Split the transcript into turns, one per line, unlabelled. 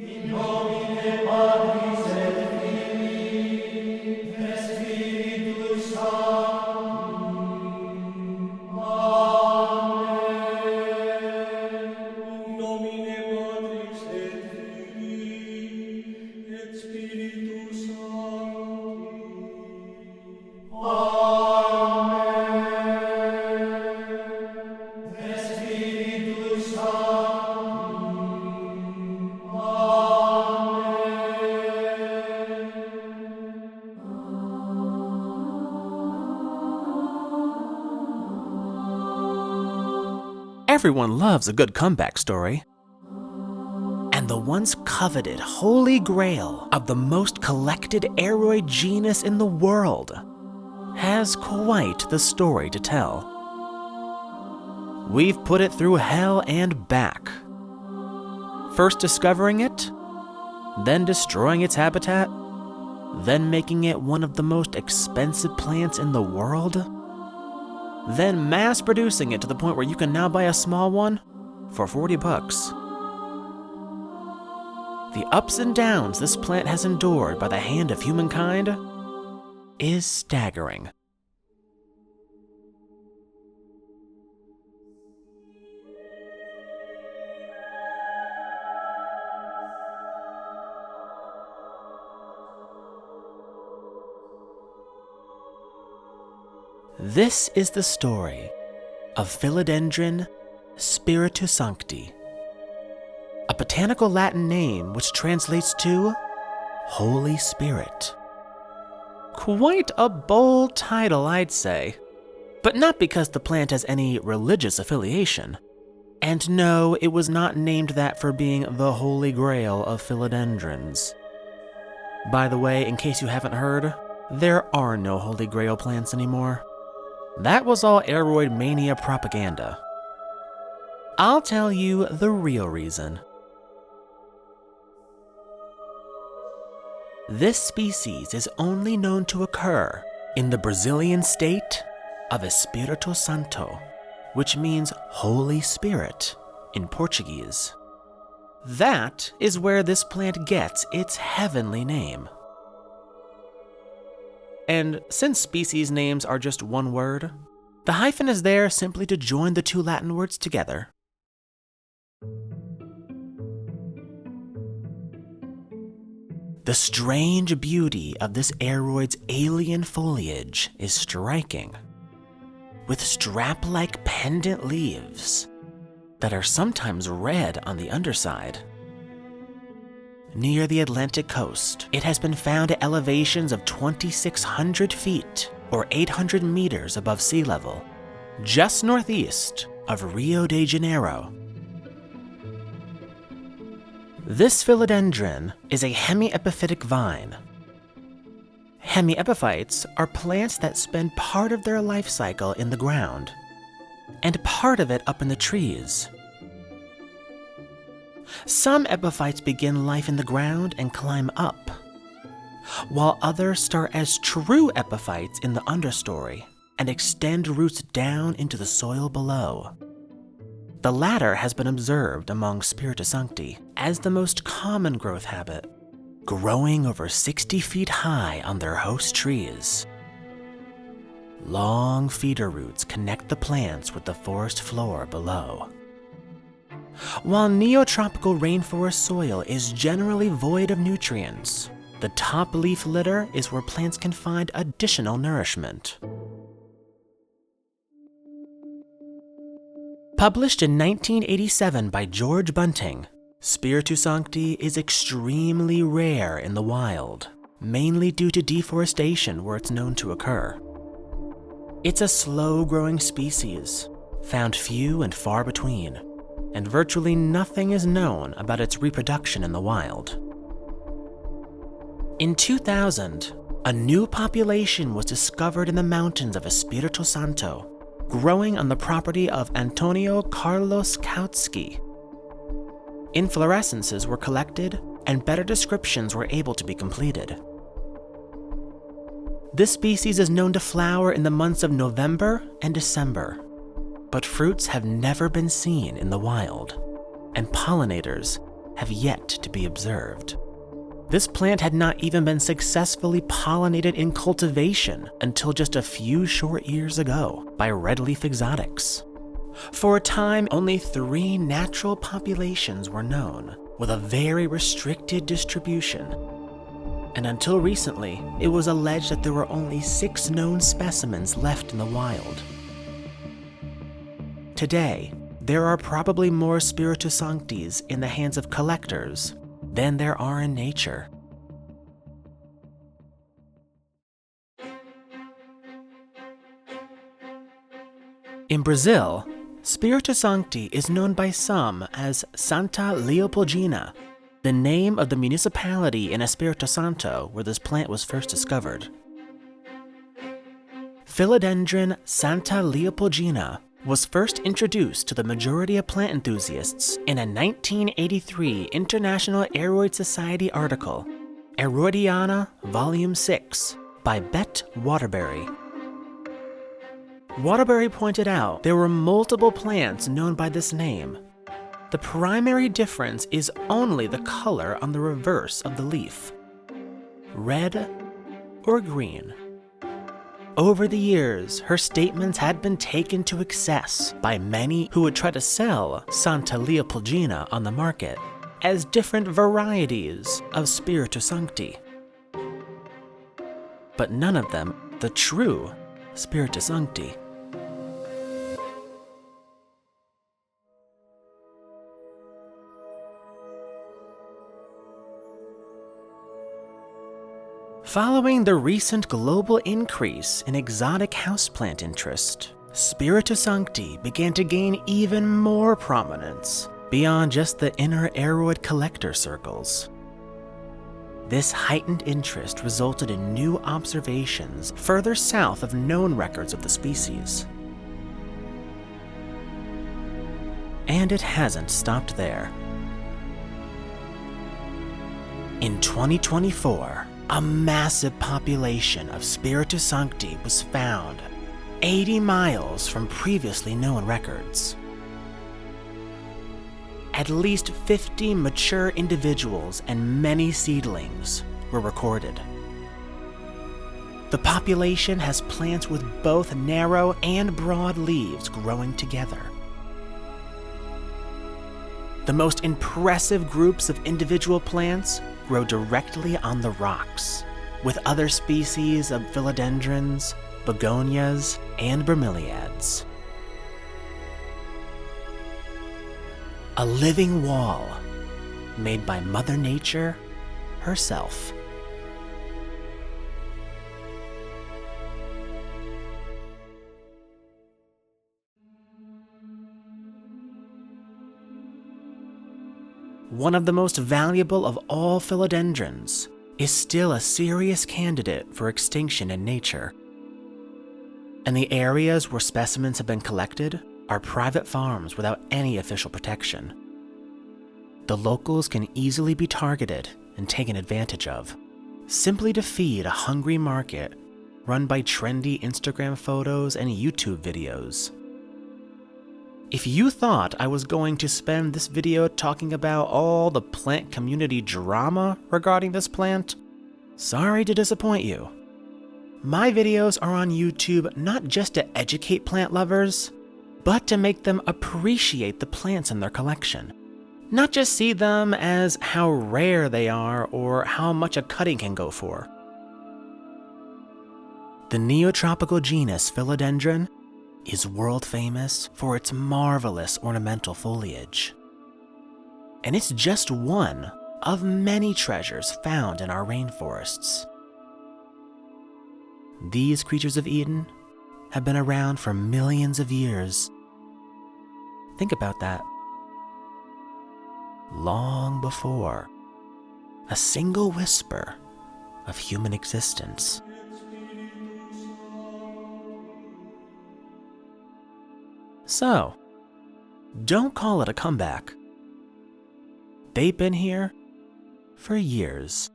In nomine Patris et Filii et Spiritus Sancti. Amen. In nomine Patris et Filii et Spiritus Sancti. Amen. Et Spiritus
Everyone loves a good comeback story. And the once coveted holy grail of the most collected aeroid genus in the world has quite the story to tell. We've put it through hell and back. First discovering it, then destroying its habitat, then making it one of the most expensive plants in the world, then mass producing it to the point where you can now buy a small one for $40. The ups and downs this plant has endured by the hand of humankind is staggering. This is the story of Philodendron Spiritus-Sancti, a botanical Latin name which translates to Holy Spirit. Quite a bold title, I'd say, but not because the plant has any religious affiliation. And no, it was not named that for being the holy grail of philodendrons. By the way, in case you haven't heard, there are no holy grail plants anymore. That was all aeroid mania propaganda. I'll tell you the real reason. This species is only known to occur in the Brazilian state of Espírito Santo, which means Holy Spirit in Portuguese. That is where this plant gets its heavenly name. And since species names are just one word, the hyphen is there simply to join the two Latin words together. The strange beauty of this aeroid's alien foliage is striking, with strap-like pendant leaves that are sometimes red on the underside. Near the Atlantic coast, it has been found at elevations of 2,600 feet, or 800 meters above sea level, just northeast of Rio de Janeiro. This philodendron is a hemiepiphytic vine. Hemiepiphytes are plants that spend part of their life cycle in the ground, and part of it up in the trees. Some epiphytes begin life in the ground and climb up, while others start as true epiphytes in the understory and extend roots down into the soil below. The latter has been observed among Spiritus-Sancti as the most common growth habit, growing over 60 feet high on their host trees. Long feeder roots connect the plants with the forest floor below. While neotropical rainforest soil is generally void of nutrients, the top leaf litter is where plants can find additional nourishment. Published in 1987 by George Bunting, Spiritus-Sancti is extremely rare in the wild, mainly due to deforestation where it's known to occur. It's a slow-growing species, found few and far between, and virtually nothing is known about its reproduction in the wild. In 2000, a new population was discovered in the mountains of Espírito Santo, growing on the property of Antonio Carlos Kautsky. Inflorescences were collected, and better descriptions were able to be completed. This species is known to flower in the months of November and December, but fruits have never been seen in the wild, and pollinators have yet to be observed. This plant had not even been successfully pollinated in cultivation until just a few short years ago by red leaf exotics. For a time, only 3 natural populations were known, with a very restricted distribution. And until recently, it was alleged that there were only 6 known specimens left in the wild. Today, there are probably more Spiritus-Sanctis in the hands of collectors than there are in nature. In Brazil, Spiritus-Sancti is known by some as Santa Leopoldina, the name of the municipality in Espírito Santo where this plant was first discovered. Philodendron Santa Leopoldina was first introduced to the majority of plant enthusiasts in a 1983 International Aroid Society article, Aroidiana Volume 6, by Bette Waterbury. Waterbury pointed out there were multiple plants known by this name. The primary difference is only the color on the reverse of the leaf, red or green. Over the years, her statements had been taken to excess by many who would try to sell Santa Leopoldina on the market as different varieties of Spiritus-Sancti. But none of them the true Spiritus-Sancti. Following the recent global increase in exotic houseplant interest, Spiritus-Sancti began to gain even more prominence beyond just the inner aroid collector circles. This heightened interest resulted in new observations further south of known records of the species. And it hasn't stopped there. In 2024, a massive population of Spiritus-Sancti was found 80 miles from previously known records. At least 50 mature individuals and many seedlings were recorded. The population has plants with both narrow and broad leaves growing together. The most impressive groups of individual plants grow directly on the rocks, with other species of philodendrons, begonias, and bromeliads. A living wall made by Mother Nature herself. One of the most valuable of all philodendrons is still a serious candidate for extinction in nature. And the areas where specimens have been collected are private farms without any official protection. The locals can easily be targeted and taken advantage of, simply to feed a hungry market run by trendy Instagram photos and YouTube videos. If you thought I was going to spend this video talking about all the plant community drama regarding this plant, sorry to disappoint you. My videos are on YouTube not just to educate plant lovers, but to make them appreciate the plants in their collection. Not just see them as how rare they are or how much a cutting can go for. The neotropical genus Philodendron is world famous for its marvelous ornamental foliage. And it's just one of many treasures found in our rainforests. These creatures of Eden have been around for millions of years. Think about that. Long before a single whisper of human existence. So, don't call it a comeback. They've been here for years.